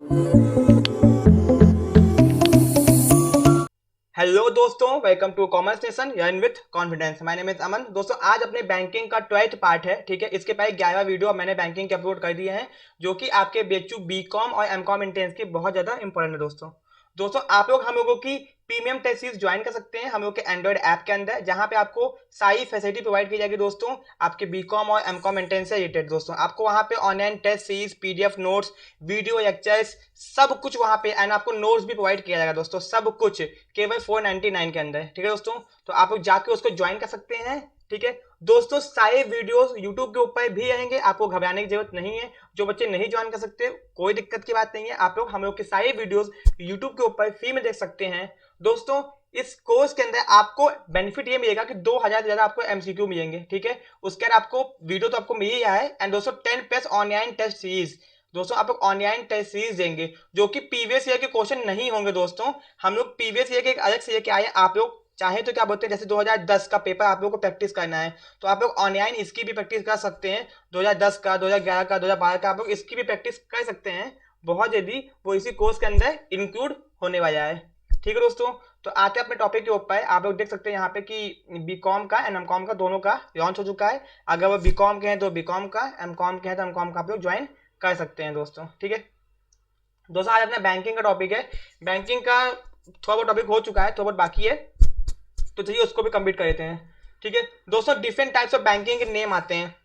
Hello दोस्तों, welcome to commerce nation learn with confidence. My name is Aman. दोस्तों, आज अपने बैंकिंग का 12th पार्ट है। ठीक है, इसके पहले 11 वीडियो मैंने बैंकिंग के अपलोड कर दिए हैं, जो कि आपके बेचू बीकॉम और एमकॉम इंटेंस की बहुत ज्यादा इंपॉर्टेंट है। दोस्तों आप लोग हम लोगों की प्रीमियम टेस्ट सीरीज ज्वाइन कर सकते हैं हम लोग के एंड्रॉइड ऐप के अंदर, जहां पे आपको सारी फैसिलिटी प्रोवाइड की जाएगी। दोस्तों, आपके बीकॉम और एमकॉम इंटेंस से रिलेटेड दोस्तों आपको वहां पे online test series, PDF notes, video lectures, सब कुछ वहां पे, एंड आपको नोट्स भी प्रोवाइड किया जाएगा दोस्तों, सब कुछ केवल 499 के अंदर। ठीक है दोस्तों, तो आप लोग जाके उसको ज्वाइन कर सकते हैं। ठीक है दोस्तों, सारे वीडियोस यूट्यूब के ऊपर भी रहेंगे, आपको घबराने की जरूरत नहीं है। जो बच्चे नहीं ज्वाइन कर सकते, कोई दिक्कत की बात नहीं है, आप लोग हम लोग के सारे वीडियोस यूट्यूब के ऊपर फ्री में देख सकते हैं। दोस्तों, इस कोर्स के अंदर आपको बेनिफिट ये मिलेगा कि 2000 से ज्यादा आपको एमसीक्यू मिलेंगे। ठीक है, उसके बाद आपको वीडियो तो आपको मिल ही रहा है, एंड दोस्तों 10+ ऑनलाइन टेस्ट सीरीज। दोस्तों आप लोग ऑनलाइन टेस्ट सीरीज देंगे, जो कि प्रीवियस ईयर के क्वेश्चन नहीं होंगे। दोस्तों हम लोग प्रीवियस ईयर के एक अलग से लेके आए हैं। आप लोग चाहे तो क्या बोलते हैं, जैसे 2010 का पेपर आप लोग को प्रैक्टिस करना है, तो आप लोग ऑनलाइन इसकी भी प्रैक्टिस कर सकते हैं। 2010 का, 2011 का, 2012 का, आप लोग इसकी भी प्रैक्टिस कर सकते हैं बहुत जल्दी। वो इसी कोर्स के अंदर इंक्लूड होने वाला है। ठीक है दोस्तों, तो आते हैं अपने टॉपिक के ऊपर। आप लोग देख सकते हैं यहाँ पे कि बीकॉम का एंड एमकॉम का दोनों का लॉन्च हो चुका है। अगर वो बीकॉम के हैं तो बीकॉम का, एमकॉम के हैं तो एमकॉम का आप लोग ज्वाइन कर सकते हैं दोस्तों। ठीक है दोस्तों, आज अपना बैंकिंग का टॉपिक है। बैंकिंग का थोड़ा बहुत टॉपिक हो चुका है, थोड़ा बहुत बाकी है, तो चलिए उसको भी कंप्लीट कर लेते हैं। ठीक है दोस्तों, डिफरेंट टाइप्स ऑफ बैंकिंग के नेम आते हैं,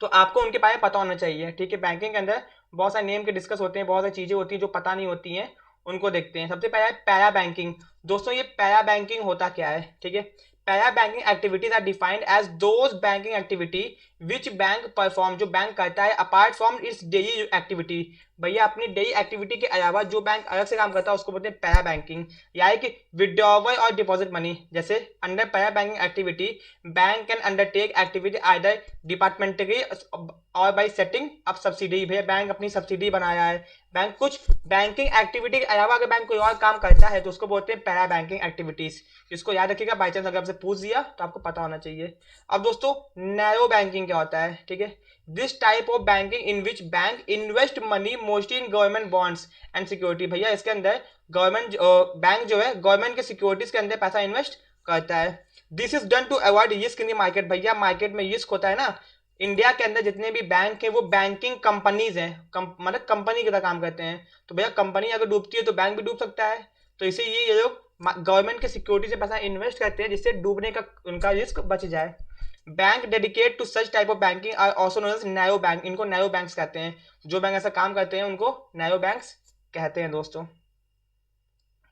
तो आपको उनके बारे में पता होना चाहिए। ठीक है, बैंकिंग के अंदर बहुत सारे नेम के डिस्कस होते हैं, बहुत सारी चीजें होती हैं जो पता नहीं होती हैं, उनको देखते हैं। सबसे पहला है पैरा बैंकिंग। दोस्तों ये पैरा बैंकिंग होता क्या है? ठीक है, para banking activities are defined as those banking activity which bank perform, जो बैंक करता है apart from its daily activity. भैया अपनी डेली एक्टिविटी के अलावा जो बैंक अलग से काम करता है उसको बोलते हैं पैरा बैंकिंग। यानी कि विड्रॉवल और डिपॉजिट मनी, जैसे under para banking activity bank can undertake activity either departmentally और बाई सेटिंग अप सब्सिडी। भैया बैंक अपनी सब्सिडी बनाया है, बैंक कुछ बैंकिंग एक्टिविटी के अलावा अगर बैंक कोई और काम करता है तो उसको बोलते हैं पैरा बैंकिंग एक्टिविटीज। इसको याद रखिएगा, बाई चांस अगर आपसे पूछ दिया तो आपको पता होना चाहिए। अब दोस्तों नैरो बैंकिंग क्या होता है? ठीक है, this type of banking in which bank invest money mostly in government bonds and security. भैया इसके अंदर गवर्नमेंट बैंक जो है गवर्नमेंट के सिक्योरिटीज के अंदर पैसा इन्वेस्ट करता है। This is done to avoid risk in the market. भैया मार्केट में रिस्क होता है ना, इंडिया के अंदर जितने भी बैंक है वो बैंकिंग कंपनीज हैं, मतलब कंपनी की तरह काम करते हैं। तो भैया कंपनी अगर डूबती है तो बैंक भी डूब सकता है, तो इसे ये लोग गवर्नमेंट के सिक्योरिटी से पैसा इन्वेस्ट करते हैं जिससे डूबने का उनका रिस्क बच जाए। Bank dedicate to such type of banking are also known as narrow bank. इनको नैरो बैंक्स कहते हैं, जो बैंक ऐसा काम करते हैं उनको नैरो बैंक्स कहते हैं दोस्तों।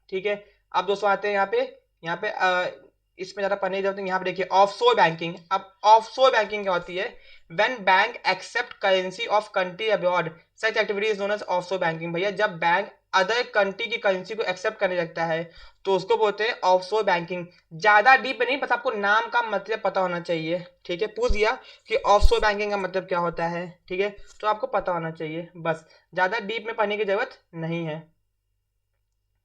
ठीक है, अब दोस्तों आते हैं यहाँ पे इसमें ज्यादा पढ़ने की जरूरत नहीं। यहाँ पे देखिए ऑफशोर बैंकिंग। अब ऑफशोर बैंकिंग क्या होती है? When bank accept currency of country abroad such activity is known as offshore banking. भैया जब बैंक अदर कंट्री की करेंसी को एक्सेप्ट करने लगता है तो उसको बोलते हैं ऑफशोर बैंकिंग। ज्यादा डीप नहीं, बस आपको नाम का मतलब पता होना चाहिए। ठीक है, पूछ दिया कि ऑफशोर बैंकिंग का मतलब क्या होता है, ठीक है, तो आपको पता होना चाहिए, बस ज्यादा डीप में पढ़ने की जरूरत नहीं है।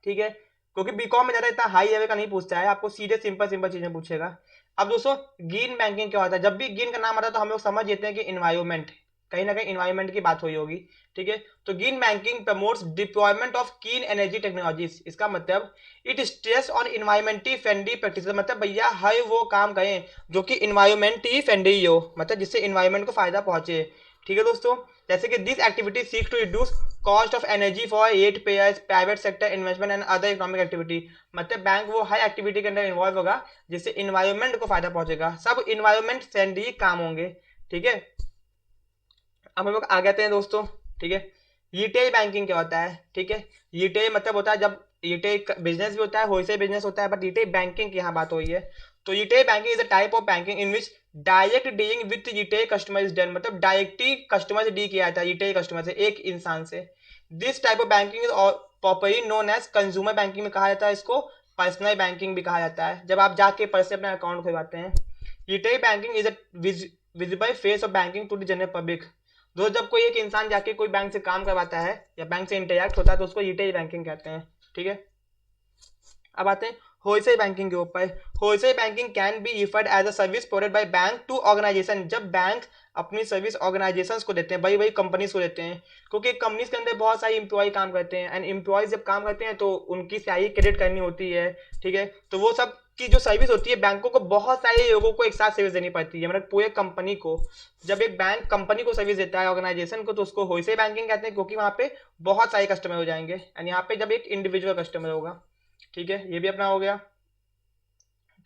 ठीक है, क्योंकि बीकॉम में ज्यादा इतना हाई लेवल का नहीं पूछता है, आपको सीधे सिंपल सिंपल चीजें पूछेगा। अब दोस्तों ग्रीन बैंकिंग क्या होता है? जब भी ग्रीन का नाम आता है तो हम लोग समझ लेते हैं कि इन्वायरमेंट, कहीं ना कहीं इन्वायरमेंट की बात हुई होगी। ठीक है, तो green banking promotes deployment of clean energy technologies. इसका मतलब it stress on environmentally friendly practice. मतलब भैया हर वो काम करें जो कि इन्वायरमेंटली फ्रेंडली हो, मतलब जिससे इन्वायरमेंट को फायदा पहुंचे। ठीक है दोस्तों, जैसे कि this activity seek to reduce cost of energy for rate payers, private sector investment and other economic activity. मतलब बैंक वो हर एक्टिविटी के अंदर इन्वॉल्व होगा जिससे इन्वायरमेंट को फायदा पहुंचेगा, सब इन्वायरमेंट फ्रेंडली काम होंगे। ठीक है, अब हम लोग आ जाते हैं दोस्तों। ठीक है, रिटेल बैंकिंग क्या होता है? ठीक है, रिटेल मतलब होता है जब रिटेल बिजनेस भी होता है, होलसेल बिजनेस होता है, बट रिटेल बैंकिंग की यहाँ बात हो रही है। तो retail banking is a type of banking in which direct dealing with retail customer is done. मतलब डायरेक्टली कस्टमर से डील किया जाता है, रिटेल कस्टमर से, एक इंसान से। This type of banking is properly known as consumer banking में कहा जाता है इसको, पर्सनल बैंकिंग भी कहा जाता है, जब आप जाके पर्सनल अपना अकाउंट खुलवाते हैं। Retail banking is a visible face of banking to the general public. दोस्त जब कोई एक इंसान जाके कोई बैंक से काम करवाता है या बैंक से इंटरेक्ट होता है तो उसको रिटेल बैंकिंग कहते हैं। ठीक है, अब आते हैं होलसेल बैंकिंग के ऊपर। Wholesale banking can be referred as a service provided by bank to organization. जब बैंक अपनी सर्विस ऑर्गेनाइजेशंस को देते हैं, बड़ी बड़ी कंपनीज को देते हैं, क्योंकि कंपनीज के अंदर बहुत सारी इंप्लॉय काम करते हैं, एंड इंप्लॉयज जब काम करते हैं तो उनकी सैलरी क्रेडिट करनी होती है, ठीक है। तो वो सब की जो सर्विस होती है, बैंकों को बहुत सारे लोगों को एक साथ सर्विस देनी पड़ती है, मतलब पूरे कंपनी को। जब एक बैंक कंपनी को सर्विस देता है, ऑर्गेनाइजेशन को, तो उसको होलसेल बैंकिंग कहते हैं, क्योंकि वहां पे बहुत सारे कस्टमर हो जाएंगे, एंड यहाँ पे जब एक इंडिविजुअल कस्टमर होगा, ठीक है। ये भी अपना हो गया,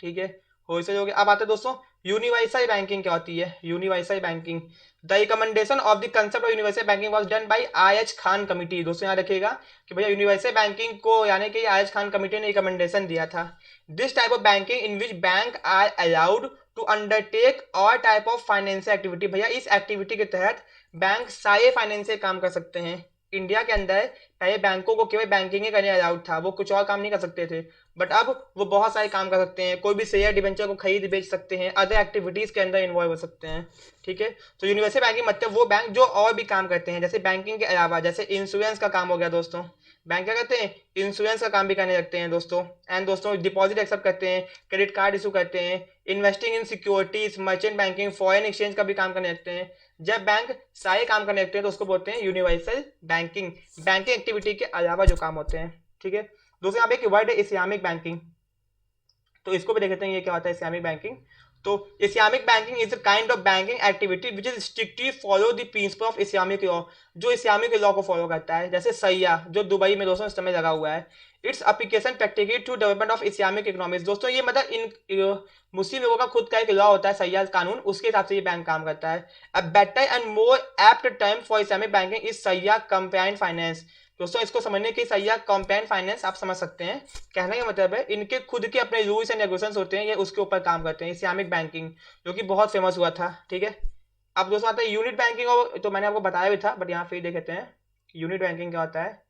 ठीक है, होलसेल हो गया। अब आते हैं दोस्तों यूनिवर्सल बैंकिंग क्या होती है। Universal banking, the recommendation of the concept of universal banking was done by I H. Khan committee. दोस्तों याद रखिएगा कि भैया यूनिवर्सल बैंकिंग को यानी कि आई.एच. खान कमिटी ने रिकमेंडेशन दिया था। This type of banking in which bank are allowed to undertake all type of financial activity. भैया इस एक्टिविटी के तहत बैंक सारे फाइनेंशियल काम कर सकते हैं। इंडिया के अंदर पहले बैंकों को केवल बैंकिंग ही करने अलाउड था, वो कुछ और काम नहीं कर सकते थे, बट अब वो बहुत सारे काम कर सकते हैं। कोई भी शेयर डिबेंचर को खरीद बेच सकते हैं, अदर एक्टिविटीज के अंदर इन्वॉल्व हो सकते हैं, ठीक है। तो यूनिवर्सल बैंकिंग मतलब वो बैंक जो और भी काम करते हैं, जैसे बैंकिंग के अलावा, जैसे इंश्योरेंस का काम हो गया दोस्तों। बैंक क्या करते हैं, इंश्योरेंस का काम भी करने लगते हैं दोस्तों। एंड दोस्तों डिपॉजिट एक्सेप्ट करते हैं, क्रेडिट कार्ड इशू करते हैं, investing in securities, merchant banking, foreign exchange का भी काम करने लगते हैं। जब बैंक सारे काम करने लगते हैं तो उसको बोलते हैं यूनिवर्सल बैंकिंग, बैंकिंग एक्टिविटी के अलावा जो काम होते हैं, ठीक है। दोस्तों यहाँ पे एक वर्ड है इस्लामिक बैंकिंग, तो इसको भी देख लेते हैं ये क्या होता है इस्लामिक बैंकिंग। तो Islamic banking is a kind of banking activity which is strictly follow the principle of Islamic law, जो इस्लामिक लॉ को फॉलो करता है। जैसे सैया जो दुबई में दोस्तों इस समय लगा हुआ है, it's application practically to development of Islamic economics. दोस्तों ये मतलब इन मुस्लिम लोगों का खुद का एक लॉ होता है सैया कानून, उसके हिसाब से ये बैंक काम करता है। A better and more apt term for Islamic banking is सैया कंपेन फाइनेंस। दोस्तों इसको समझने के सैया कंपेन फाइनेंस आप समझ सकते हैं। कहने का मतलब है इनके खुद के अपने रूल्स एंड रेगुलेशंस होते हैं, ये उसके ऊपर काम करते हैं। इस्लामिक बैंकिंग जो कि बहुत फेमस हुआ था, ठीक है। अब दोस्तों आता है यूनिट बैंकिंग, और तो मैंने आपको बताया भी था, बट यहाँ फिर देख लेते हैं यूनिट बैंकिंग क्या होता है।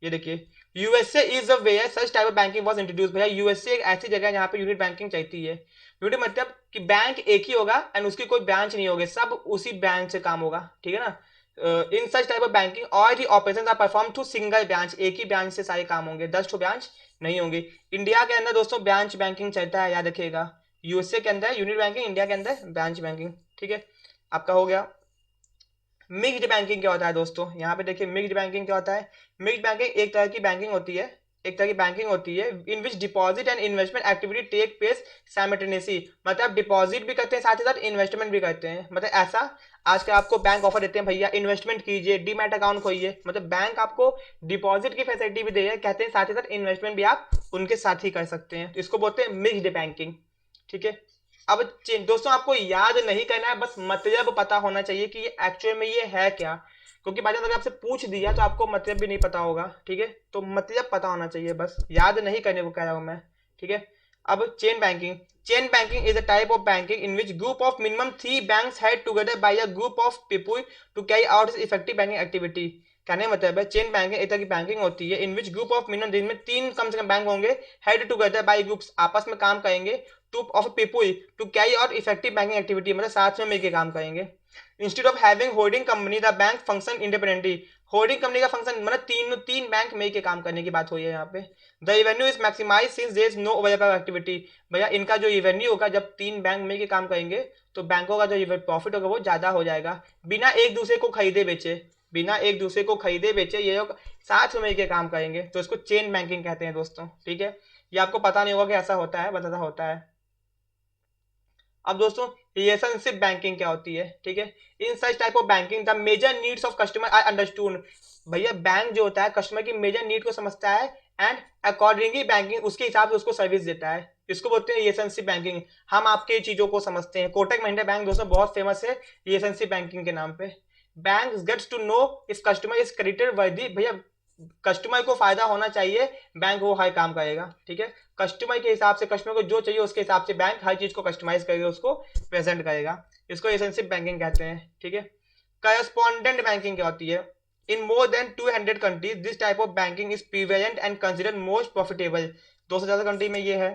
ये देखिए USA is a where such type of banking was introduce. भैया यूएसए एक ऐसी जगह है जहाँ पे यूनिट बैंकिंग चलती है। यूनिट मतलब कि बैंक एक ही होगा एंड उसकी कोई ब्रांच नहीं होगी, सब उसी ब्रांच से काम होगा, ठीक है ना। In such type of banking all the operations are perform through single branch, एक ही ब्रांच से सारे काम होंगे, 10 ठो ब्रांच नहीं होंगे। इंडिया के अंदर दोस्तों ब्रांच बैंकिंग चलता है, याद रखिएगा। यूएसए के अंदर यूनिट बैंकिंग, इंडिया के अंदर ब्रांच बैंकिंग, ठीक है। आपका हो गया। मिक्स्ड बैंकिंग क्या होता है दोस्तों, यहाँ पे देखिए मिक्स्ड बैंकिंग क्या होता है। मिक्स्ड बैंकिंग एक तरह की बैंकिंग होती है, एक तरह की बैंकिंग होती है in which deposit and investment activity take place simultaneously. मतलब डिपॉजिट भी करते हैं साथ ही साथ इन्वेस्टमेंट भी करते हैं। मतलब ऐसा आजकल आपको बैंक ऑफर देते हैं, भैया इन्वेस्टमेंट कीजिए, डीमैट अकाउंट खोलिए, मतलब बैंक आपको डिपॉजिट की फैसिलिटी भी दे रहे हैं, कहते हैं साथ ही साथ इन्वेस्टमेंट भी आप उनके साथ ही कर सकते हैं। तो इसको बोलते हैं मिक्स्ड बैंकिंग, ठीक है। अब दोस्तों आपको याद नहीं करना है, बस मतलब पता होना चाहिए कि ये एक्चुअल में ये है क्या, क्योंकि बाजार अगर आपसे पूछ दिया तो आपको मतलब भी नहीं पता होगा, ठीक है। तो मतलब पता होना चाहिए, बस याद नहीं करने को कह रहा हूं मैं, ठीक है। अब chain banking, chain banking is a type of banking in which group of minimum 3 banks head together by a group of people to carry out effective banking activity. कहने मतलब है चेन बैंकिंग एक तरह की बैंकिंग होती है in which group of minimum, जिनमें 3 कम से कम बैंक होंगे, हेड टुगेदर बाय ग्रुप्स, आपस में काम करेंगे, to of people to carry out effective banking activity, मतलब साथ में मिलकर काम करेंगे। Instead of having holding company the bank function independently. Holding company का फंक्शन मतलब तीन बैंक मिलकर काम करने की बात हुई है यहाँ पे। The revenue is maximize since there is no available activity. भैया इनका जो रेवेन्यू होगा जब 3 बैंक मिलकर काम करेंगे तो बैंकों का जो प्रॉफिट होगा वो ज्यादा हो जाएगा, बिना एक दूसरे को खरीदे बेचे, बिना एक दूसरे को खरीदे बेचे ये लोग साथ में मिलकर काम करेंगे, तो इसको चेन बैंकिंग कहते हैं दोस्तों, ठीक है। ये आपको पता नहीं होगा कि ऐसा होता है, बस ऐसा होता है। अब दोस्तों रिलेशनशिप बैंकिंग क्या होती है, ठीक है। In such type of banking the major needs of customer are understood. भैया बैंक जो होता है कस्टमर की मेजर नीड को समझता है एंड अकॉर्डिंगली बैंकिंग उसके हिसाब से उसको सर्विस देता है, इसको बोलते हैं रिलेशनशिप बैंकिंग। हम आपके चीजों को समझते हैं। कोटक महिंद्रा बैंक दोस्तों बहुत फेमस है रिलेशनशिप बैंकिंग के नाम पे। Bank gets to know if customer is credited worthy. भैया कस्टमर को फायदा होना चाहिए, बैंक वो हर काम करेगा, ठीक है। कस्टमर के हिसाब से, कस्टमर को जो चाहिए उसके हिसाब से बैंक हर चीज को कस्टमाइज करके उसको प्रेजेंट करेगा, इसको रिलेशनशिप बैंकिंग कहते हैं, ठीक है। करस्पॉन्डेंट बैंकिंग क्या होती है। In more than 200 countries this type of banking is prevalent and considered most profitable. 200 से ज्यादा कंट्री में ये है।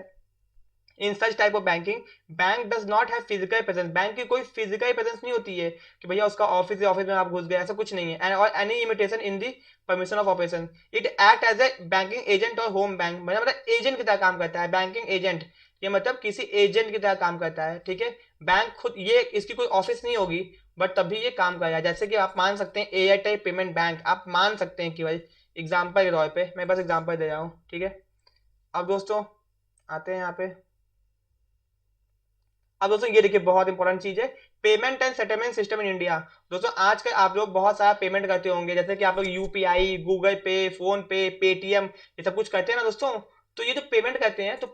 In such type of banking bank does not have physical presence, bank की कोई फिजिकल प्रेजेंस नहीं होती है कि भैया उसका ऑफिस है, ऑफिस में आप घुस गए, ऐसा कुछ नहीं है। एंड और any imitation in the permission of operation, it act as a banking agent और होम बैंक, मतलब एजेंट की तरह काम करता है, बैंकिंग एजेंट, ये मतलब किसी एजेंट की तरह काम करता है, ठीक है। बैंक खुद ये इसकी कोई ऑफिस नहीं होगी, बट तभी ये काम करेगा। जैसे कि आप मान सकते हैं एयरटेल पेमेंट बैंक, आप मान सकते हैं कि भाई एग्जाम्पल के तौर पे, मैं बस एग्जाम्पल दे रहा हूँ, ठीक है। अब दोस्तों आते हैं यहाँ पे। अब दोस्तों ये देखिए बहुत इंपॉर्टेंट चीज है, payment and settlement system in India. दोस्तों आजकल आप लोग बहुत सारा पेमेंट करते होंगे, जैसे कि आप लोग यूपीआई, गूगल पे, फोन पे, पेटीएम, ये सब कुछ करते हैं ना दोस्तों। तो ये जो पेमेंट करते हैं, तो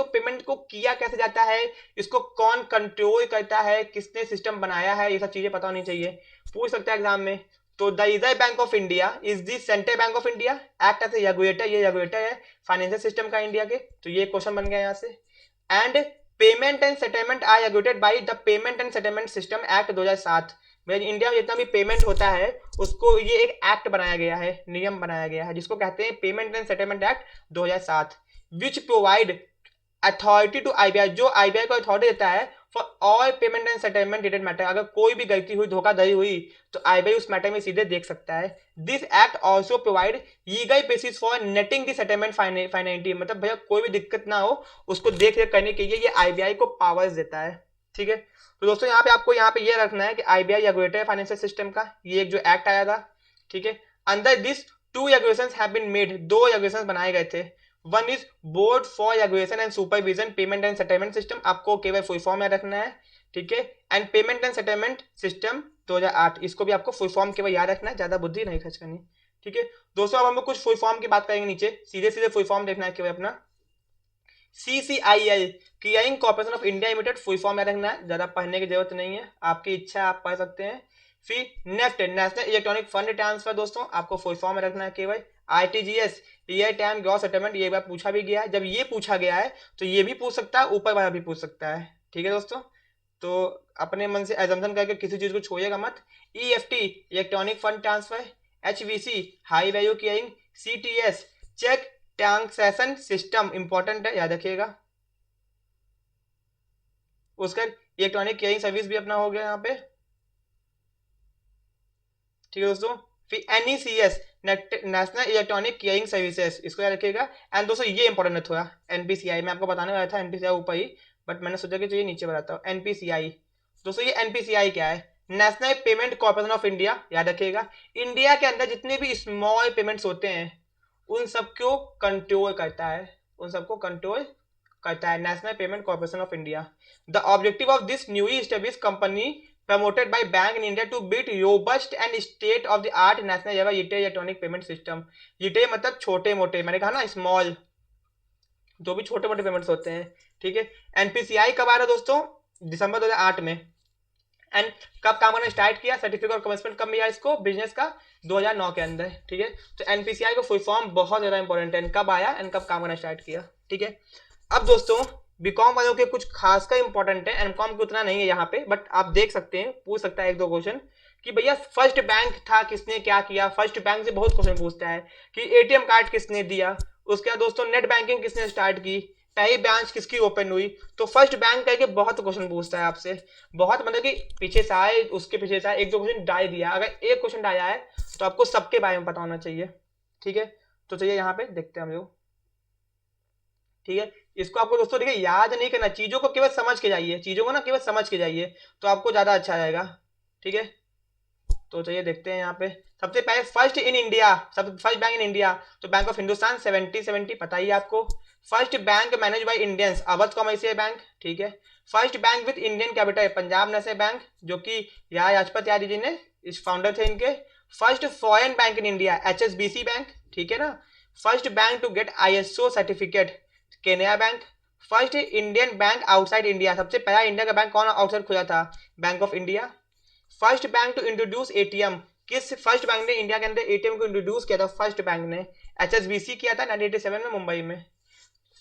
पेमेंट को किया कैसे जाता है, इसको कौन कंट्रोल करता है, किसने सिस्टम बनाया है, ये सब चीजें पता होनी चाहिए, पूछ सकता है एग्जाम में। तो the Reserve Bank of India is the central bank of India, act as a regulator, ये रेगुलेटर है फाइनेंशियल सिस्टम का इंडिया के। तो ये क्वेश्चन बन गया यहाँ से। And payment and settlement are regulated by the payment and settlement system act 2007। India में जितना भी पेमेंट होता है उसको ये एक एक्ट बनाया गया है, नियम बनाया गया है, जिसको कहते हैं payment and settlement act 2007, which provide authority to RBI, जो आईबीआई को अथॉरिटी देता है for all payment and settlement related matter. अगर कोई भी गलती हुई, धोखाधड़ी हुई, तो आईबीआई उस मैटर में सीधे देख सकता है। This act also provide legal basis for netting the settlement finality, मतलब भैया कोई भी दिक्कत ना हो उसको देख रेख करने के लिए ये आईबीआई को पावर्स देता है, ठीक है। तो दोस्तों यहाँ पे आपको यहाँ पे ये रखना है कि आईबीआई रेगुलेटर है फाइनेंशियल सिस्टम का, ये एक जो एक्ट आया था, ठीक है। Under this two regulations have been made, दो रेगुलेशंस बनाए गए थे। One is board for regulation and supervision payment and settlement system, आपको केवल फुल फॉर्म में रखना है, ठीक है। And payment and settlement system 2008, इसको भी आपको फुल फॉर्म केवल याद रखना है, ज्यादा बुद्धि नहीं खर्च करनी, ठीक है। दोस्तों अब हम लोग कुछ फुल फॉर्म की बात करेंगे, नीचे सीधे सीधे फुल फॉर्म देखना है केवल अपना। CCIL clearing corporation of India limited, full form याद रखना है, ज्यादा पढ़ने की जरूरत नहीं है, आपकी इच्छा आप पढ़ सकते हैं। फिर NEFT national electronic fund transfer, दोस्तों आपको फुल फॉर्म में रखना है केवल। RTGS real time gross settlement, ये बार पूछा भी गया है, जब ये पूछा गया है तो ये भी पूछ सकता है, ऊपर वाला भी पूछ सकता है, ठीक है दोस्तों। तो अपने मन से एजम्पशन करके किसी चीज को छोड़िएगा मत। EFT electronic fund transfer, HVC high value clearing, CTS cheque transaction system, important है, याद रखिएगा। उसका इलेक्ट्रॉनिक क्लियरिंग सर्विस भी अपना हो गया यहाँ पे, ठीक है दोस्तों। फिर NECS national electronic clearing services, इसको याद रखिएगा। एंड दोस्तों ये इंपॉर्टेंट है थोड़ा, NPCI मैं आपको बताने वाला था, NPCI ऊपर ही, बट मैंने सोचा कि चलिए नीचे बताता हूँ। NPCI दोस्तों, ये NPCI क्या है, national payment corporation of India, याद रखिएगा। इंडिया के अंदर जितने भी स्मॉल पेमेंट्स होते हैं उन सबको कंट्रोल करता है, उन सबको कंट्रोल करता है national payment corporation of India. The objective of this newly establish company promoted by bank in India to build robust and state of the art national level retail electronic payment system। retail मतलब छोटे मोटे, मैंने कहा ना small, जो भी छोटे मोटे पेमेंट्स होते हैं, ठीक है। NPCI कब आ रहा है दोस्तों, दिसंबर 2008 में। एंड कब काम करना स्टार्ट किया, सर्टिफिकेट ऑफ कमेंसमेंट कब मिला इसको बिजनेस का, 2009 के अंदर, ठीक है। तो NPCI को फुल फॉर्म बहुत ज्यादा इंपॉर्टेंट है, कब आया एंड कब काम करना स्टार्ट किया, ठीक है। अब दोस्तों बीकॉम वालों के कुछ खास का इंपॉर्टेंट है, एमकॉम के उतना नहीं है यहाँ पे, बट आप देख सकते हैं, पूछ सकता है एक दो क्वेश्चन कि भैया फर्स्ट बैंक था किसने क्या किया, फर्स्ट बैंक से बहुत क्वेश्चन पूछता है कि एटीएम कार्ड किसने दिया, उसके बाद दोस्तों नेट बैंकिंग किसने स्टार्ट की, पहली ब्रांच किसकी ओपन हुई। तो फर्स्ट बैंक करके बहुत क्वेश्चन पूछता है आपसे, बहुत मतलब कि पीछे से आए उसके पीछे से आए, एक दो क्वेश्चन डाल दिया, अगर एक क्वेश्चन डाला है तो आपको सबके बारे में पता होना चाहिए, ठीक है। तो चलिए यहाँ पे देखते हैं हम लोग, ठीक है। इसको आपको दोस्तों देखिए याद नहीं करना, चीजों को केवल समझ के जाइए, चीजों को ना केवल समझ के जाइए, तो आपको ज्यादा अच्छा रहेगा, ठीक है। तो चलिए देखते हैं यहाँ पे, सबसे पहले फर्स्ट इन इंडिया, सब फर्स्ट बैंक इन इंडिया, तो बैंक ऑफ हिंदुस्तान 70 पता ही आपको। First bank manage by Indians, Awadh commercial bank, ठीक है। First bank with Indian capital, Punjab national bank, जो कि यहाँ राजपत यादव जी ने इस फाउंडर थे इनके। First foreign bank in India, HSBC bank, ठीक है ना। First bank to get ISO certificate, Canara Bank. First Indian bank outside India, सबसे पहला इंडिया का बैंक कौन आउटसाइड खुला था, Bank of India. First bank to introduce ATM, किस फर्स्ट बैंक ने इंडिया के अंदर एटीएम को इंट्रोड्यूस किया था, फर्स्ट बैंक ने HSBC किया था 1987 में मुंबई में।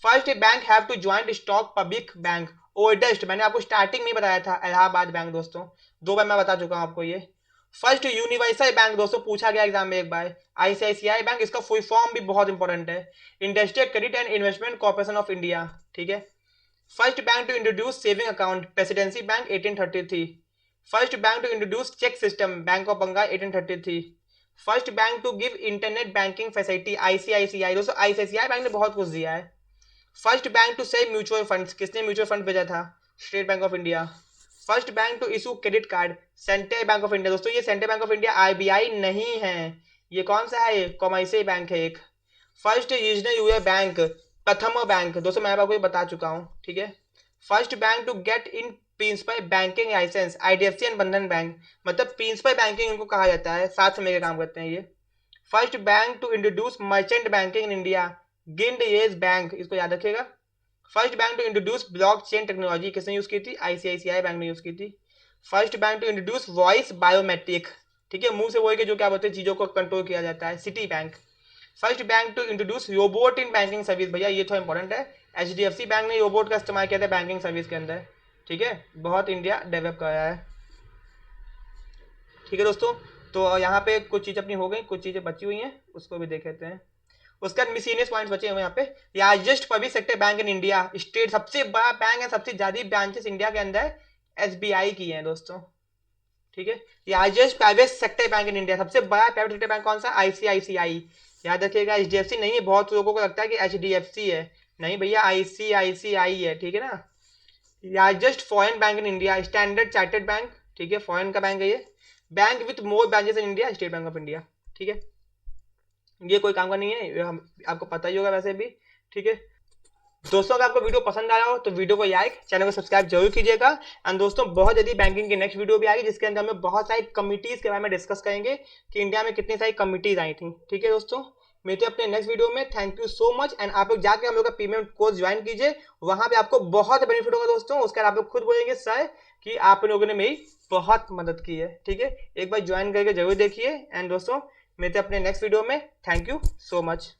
First bank have to joint stock public bank, oldest, मैंने आपको स्टार्टिंग में बताया था, इलाहाबाद बैंक दोस्तों, 2 बार मैं बता चुका हूं आपको ये। फर्स्ट यूनिवर्सल बैंक दोस्तों पूछा गया एग्जाम में एक बार, ICICI बैंक, इसका फुल फॉर्म भी बहुत इंपॉर्टेंट है, Industrial Credit and Investment Corporation of India, ठीक है। First bank to introduce saving account presidency bank 1833। First bank to introduce cheque system Bank of Bengal 1833। First bank to give internet banking facility ICICI. दोस्तों ICICI bank ने बहुत कुछ दिया है। First bank to sell mutual funds, किसने mutual fund भेजा था? State bank of India. First bank to issue credit card, Central bank of India. दोस्तों ये Central bank of India RBI नहीं है, ये कौन सा है? कॉमर्शियल बैंक है एक। First regional union bank, Prathama bank. दोस्तों मैं आपको ये बता चुका हूँ, ठीक है। First bank to get in principal banking licence IDFC and Bandhan bank, मतलब प्रिंसिपल बैंकिंग इनको कहा जाता है, साथ में मिलकर काम करते हैं ये। First bank to introduce merchant banking in India, गिंड येस बैंक, इसको याद रखिएगा। First bank to introduce blockchain technology, किसने यूज की थी? आईसीआईसीआई बैंक ने यूज की थी। First bank to introduce voice biometric, ठीक है, मुंह से बोल के जो क्या बोलते हैं चीजों को कंट्रोल किया जाता है, Citibank. First bank to introduce robot in banking service, भैया ये तो इंपॉर्टेंट है, एचडीएफसी बैंक ने रोबोट का इस्तेमाल किया था बैंकिंग सर्विस के अंदर, ठीक है, बहुत इंडिया डेवलप कर रहा है, ठीक है दोस्तों। तो यहाँ पे कुछ चीज़ अपनी हो गई, कुछ चीज़ें बची हुई हैं, उसको भी देख लेते हैं। उसके बाद मिसलेनियस पॉइंट्स बचे हुए यहाँ पे। Largest public sector bank in India, state सबसे बड़ा बैंक है, सबसे ज्यादा ब्रांचेस इंडिया के अंदर एसबीआई की हैं दोस्तों, ठीक है। Largest private sector bank in India, सबसे बड़ा प्राइवेट सेक्टर बैंक कौन सा? आईसीआईसीआई। याद रखिएगा एचडीएफसी नहीं है, बहुत लोगों को लगता है कि एचडीएफसी है, नहीं भैया आईसीआईसीआई है, ठीक है ना। Largest foreign bank in India, standard chartered bank, ठीक है, फॉरेन का बैंक है ये। Bank with more branches in India, state bank of India, ठीक है। ये कोई काम का नहीं है, हम आपको पता ही होगा वैसे भी, ठीक है दोस्तों। अगर आपको वीडियो पसंद आया हो तो वीडियो को लाइक, चैनल को सब्सक्राइब जरूर कीजिएगा। एंड दोस्तों बहुत जल्दी बैंकिंग की नेक्स्ट वीडियो भी आएगी, जिसके अंदर हम बहुत सारी कमिटीज के बारे में डिस्कस करेंगे कि इंडिया में कितनी सारी कमिटीज आई थी, ठीक है दोस्तों। मिलते हैं अपने नेक्स्ट वीडियो में, thank you so much. And आप लोग जाके हम लोग का प्रीमियम कोर्स ज्वाइन कीजिए, वहां पे आपको बहुत बेनिफिट होगा दोस्तों। उसके बाद आप लोग खुद बोलेंगे सर कि आप लोगों ने मेरी बहुत मदद की है, ठीक है। एक बार ज्वाइन करके जरूर देखिए। एंड दोस्तों मिलते हैं अपने नेक्स्ट वीडियो में, थैंक यू सो मच।